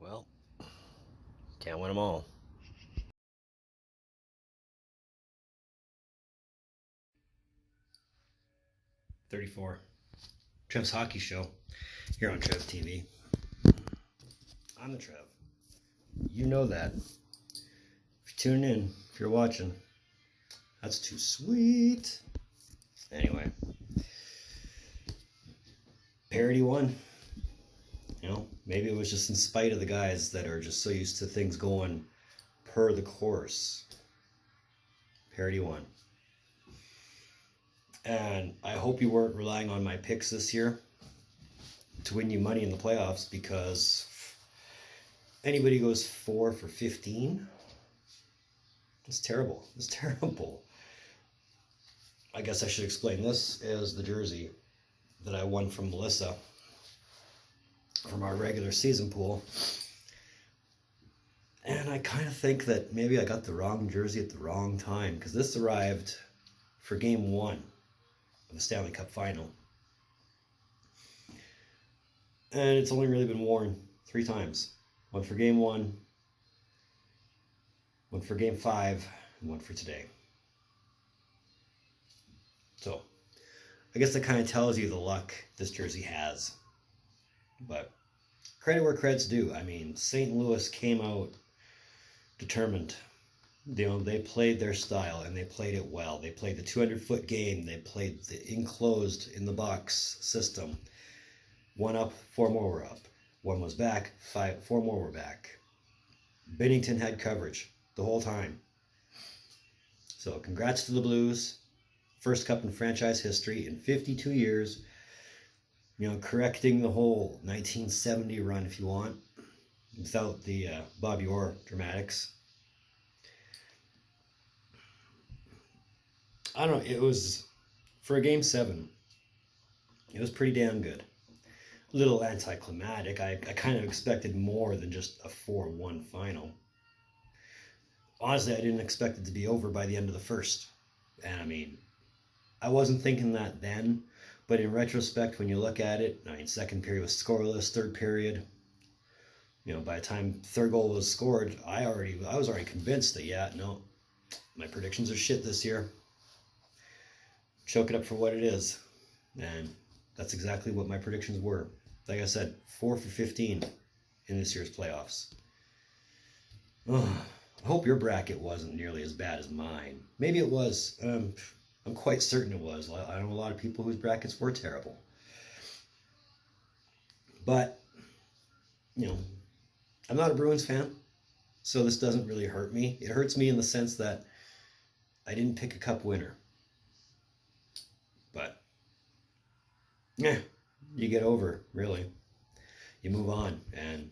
Well, can't win them all. '34, Trev's Hockey Show, here on Trev TV. I'm the Trev. You know that. If you're tuning in, if you're watching, that's too sweet. Anyway, parody won. You know, maybe it was just in spite of the guys that are just so used to things going per the course. Parody won. And I hope you weren't relying on my picks this year to win you money in the playoffs, because anybody goes 4 for 15, it's terrible. It's terrible. I guess I should explain. This is the jersey that I won from Melissa from our regular season pool. And I kind of think that maybe I got the wrong jersey at the wrong time, because this arrived for Game 1 of the Stanley Cup Final. And it's only really been worn 3 times. One for Game 1, one for Game 5, and one for today. So, I guess that kind of tells you the luck this jersey has. But credit where credit's due. I mean, St. Louis came out determined. You know, they played their style, and they played it well. They played the 200-foot game. They played the enclosed in the box system. 1 up, 4 more were up. 1 was back, 4 more were back. Binnington had coverage the whole time. So congrats to the Blues. First cup in franchise history in 52 years. You know, correcting the whole 1970 run, if you want, without the Bobby Orr dramatics. I don't know, it was, for a Game 7, it was pretty damn good. A little anticlimactic. I kind of expected more than just a 4-1 final. Honestly, I didn't expect it to be over by the end of the first. And I mean, I wasn't thinking that then, but in retrospect, when you look at it, I mean, second period was scoreless, third period, you know, by the time third goal was scored, I was already convinced that, yeah, no, my predictions are shit this year. Choke it up for what it is. And that's exactly what my predictions were. Like I said, 4 for 15 in this year's playoffs. Oh, I hope your bracket wasn't nearly as bad as mine. Maybe it was. I'm quite certain it was. I know a lot of people whose brackets were terrible. But, you know, I'm not a Bruins fan, so this doesn't really hurt me. It hurts me in the sense that I didn't pick a cup winner. But, yeah, you get over, really. You move on, and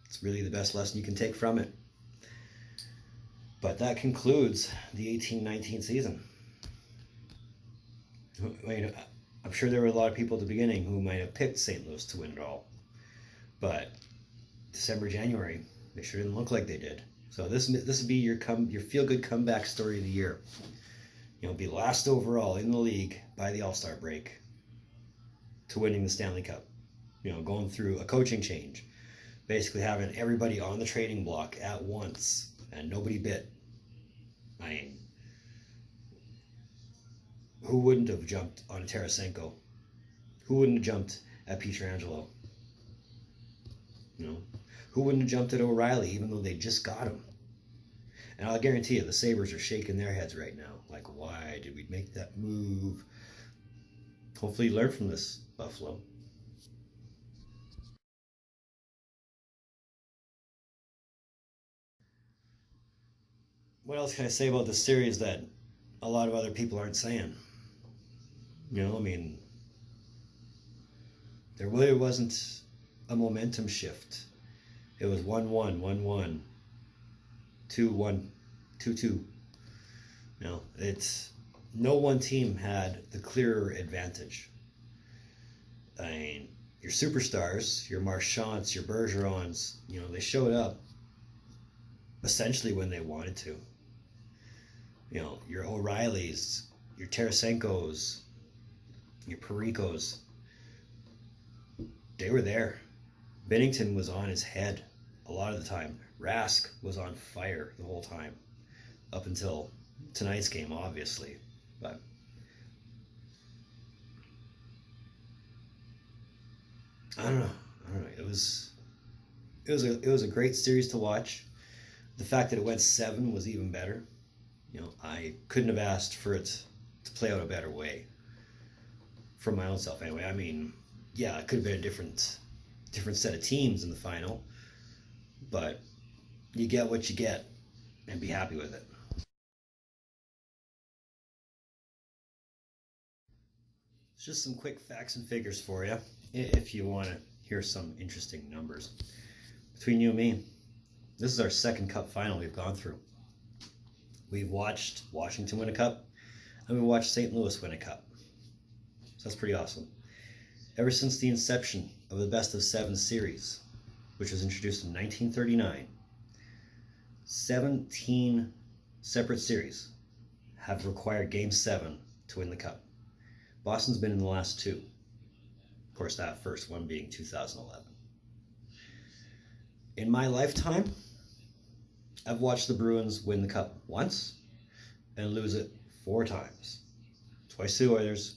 it's really the best lesson you can take from it. But that concludes the 18-19 season. I mean, I'm sure there were a lot of people at the beginning who might have picked St. Louis to win it all. But December, January, they sure didn't look like they did. So this would be your feel-good comeback story of the year. You know, be last overall in the league by the All-Star break to winning the Stanley Cup. You know, going through a coaching change. Basically having everybody on the trading block at once and nobody bit. I mean, who wouldn't have jumped on Tarasenko? Who wouldn't have jumped at Pietrangelo? You know, who wouldn't have jumped at O'Reilly even though they just got him? And I'll guarantee you, the Sabres are shaking their heads right now. Like, why did we make that move? Hopefully you learn from this, Buffalo. What else can I say about this series that a lot of other people aren't saying? You know, I mean, there really wasn't a momentum shift. It was 1-1, 1-1, 2-1, 2-2. You know, no one team had the clearer advantage. I mean, your superstars, your Marchands, your Bergerons, you know, they showed up essentially when they wanted to. You know, your O'Reillys, your Tarasenkos, your Parikos, they were there. Bennington was on his head a lot of the time. Rask was on fire the whole time, up until tonight's game, obviously. But I don't know. It was a great series to watch. The fact that it went 7 was even better. I couldn't have asked for it to play out a better way. For my own self, anyway. I mean, yeah, it could have been a different set of teams in the final, but you get what you get, and be happy with it. It's just some quick facts and figures for you, if you want to hear some interesting numbers. Between you and me, this is our second Cup final we've gone through. We've watched Washington win a Cup, and we watched St. Louis win a Cup. So that's pretty awesome. Ever since the inception of the best of 7 series, which was introduced in 1939, 17 separate series have required Game 7 to win the Cup. Boston's been in the last 2. Of course, that first one being 2011. In my lifetime, I've watched the Bruins win the Cup once and lose it 4 times. Twice to the Oilers,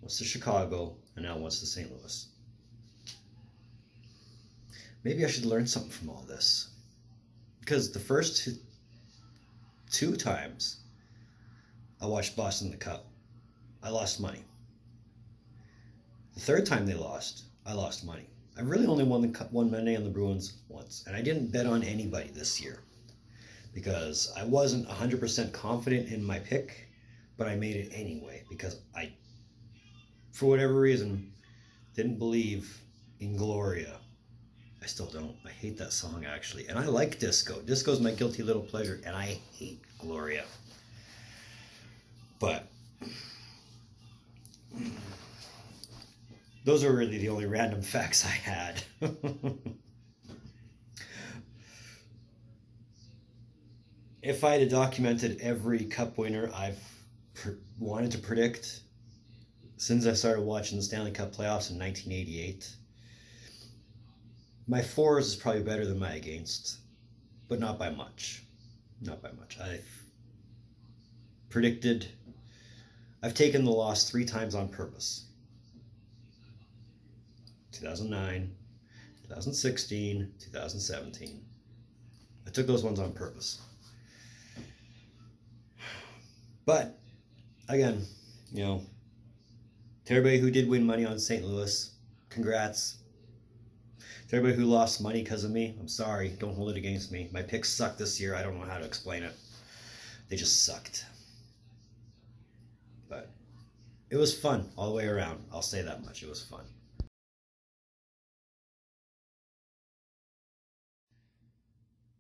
once to Chicago, and now once to St. Louis. Maybe I should learn something from all this. Because the first two times I watched Boston in the Cup, I lost money. The third time they lost, I lost money. I really only won money on the Bruins once, and I didn't bet on anybody this year because I wasn't 100% confident in my pick, but I made it anyway because I, for whatever reason, didn't believe in Gloria. I still don't. I hate that song, actually. And I like disco. Disco's my guilty little pleasure, and I hate Gloria. But those are really the only random facts I had. If I had documented every Cup winner I've wanted to predict since I started watching the Stanley Cup playoffs in 1988, my fours is probably better than my against, but not by much. Not by much. I've taken the loss 3 times on purpose. 2009, 2016, 2017. I took those ones on purpose. But, again, to everybody who did win money on St. Louis, congrats. To everybody who lost money because of me, I'm sorry. Don't hold it against me. My picks sucked this year. I don't know how to explain it. They just sucked. But it was fun all the way around. I'll say that much. It was fun.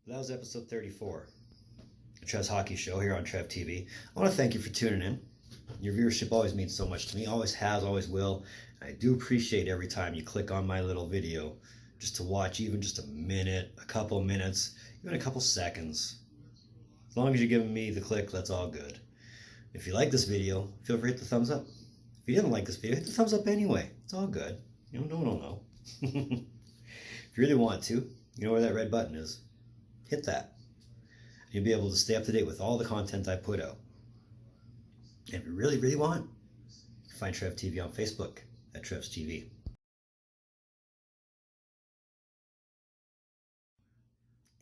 That was episode 34. Trev's Hockey Show here on Trev TV. I want to thank you for tuning in. Your viewership always means so much to me. Always has, always will. I do appreciate every time you click on my little video just to watch even just a minute, a couple minutes, even a couple seconds. As long as you're giving me the click, that's all good. If you like this video, feel free to hit the thumbs up. If you didn't like this video, hit the thumbs up anyway. It's all good. No. If you really want to, you know where that red button is. Hit that. You'll be able to stay up to date with all the content I put out. And if you really, really want, you can find Trev TV on Facebook at Trev's TV.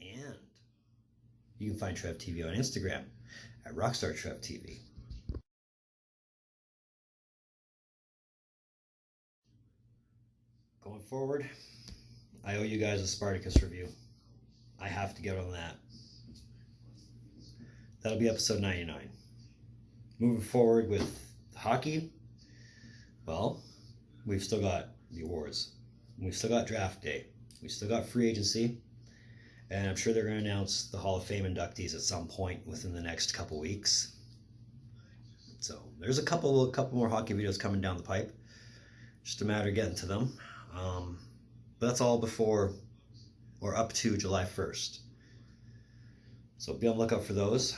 And you can find Trev TV on Instagram at rockstartrev TV. Going forward, I owe you guys a Spartacus review. I have to get on that. That'll be episode 99. Moving forward with hockey, well, we've still got the awards. We've still got draft day. We've still got free agency. And I'm sure they're going to announce the Hall of Fame inductees at some point within the next couple weeks. So there's a couple more hockey videos coming down the pipe. Just a matter of getting to them. But that's all before or up to July 1st. So be on the lookout for those.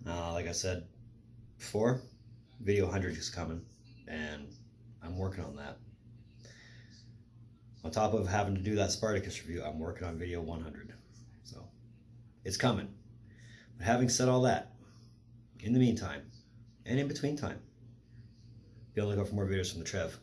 Like I said before, video 100 is coming, and I'm working on that. On top of having to do that Spartacus review, I'm working on video 100. So it's coming. But having said all that, in the meantime, and in between time, be able to go for more videos from the Trev.